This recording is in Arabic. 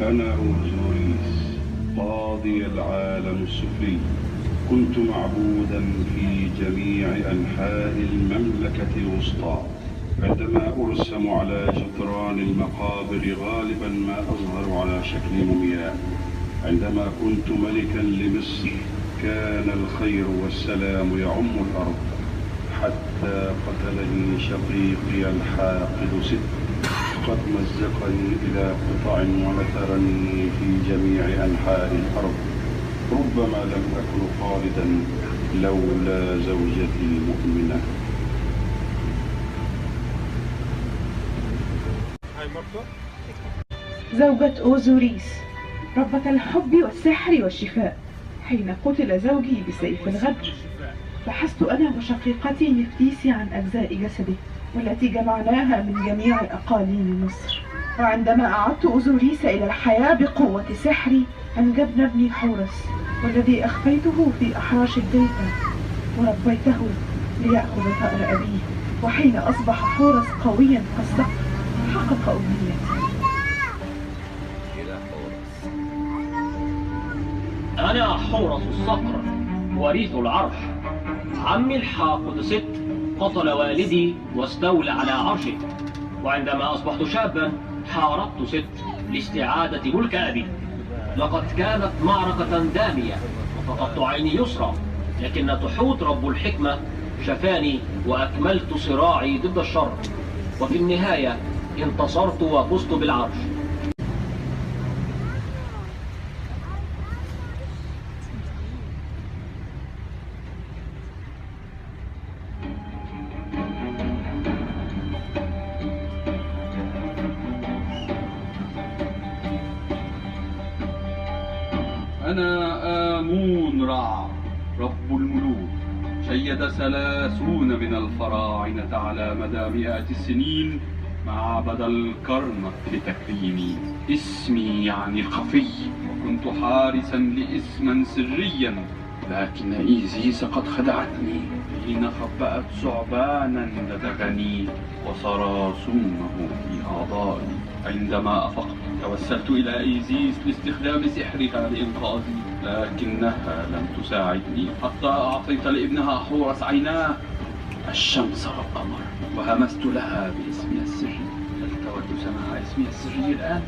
أنا أوزوريس قاضي العالم السفلي، كنت معبودا في جميع أنحاء المملكة الوسطى. عندما أرسم على جدران المقابر غالبا ما أظهر على شكل مومياء. عندما كنت ملكا لمصر كان الخير والسلام يعم الأرض، حتى قتلني شقيقي الحاقد ست، قد مزقني إلى قطع ونثرني في جميع أنحاء الأرض. ربما لم أكن خالدا لولا زوجتي المؤمنة. زوجة أوزوريس ربة الحب والسحر والشفاء. حين قتل زوجي بسيف الغدر بحثت أنا وشقيقتي نفتيسي عن أجزاء جسده والتي جمعناها من جميع أقاليم مصر. وعندما أعدت أوزوريس إلى الحياة بقوة سحري أنجبنا ابني حورس، والذي أخفيته في أحراش الدلتا وربيته ليأخذ ثأر أبيه. وحين أصبح حورس قويا كالصقر حقق أمنيتي. أنا حورس الصقر وريث العرش. عمي الحاقد ست قتل والدي واستولى على عرشه، وعندما أصبحت شابا حاربت ست لاستعادة ملك أبي. لقد كانت معركة دامية وفقدت عيني يسرى، لكن تحوت رب الحكمة شفاني وأكملت صراعي ضد الشر، وفي النهاية انتصرت وفزت بالعرش. أنا آمون رع رب الملوك، شيد 30 من الفراعنة على مدى مئات السنين معبد الكرنك لتكريمي. اسمي يعني خفي، وكنت حارسا لاسما سريا، لكن إيزيس قد خدعتني حين خبأت ثعبانا لدغني وصراصومه في أعضائي. عندما أفقت توسلت إلى إيزيس لاستخدام سحرها لإنقاذي، لكنها لم تساعدني حتى أعطيت لابنها حورس عيناه الشمس والقمر، وهمست لها باسمي السري. هل تود سماع اسمي السري الآن؟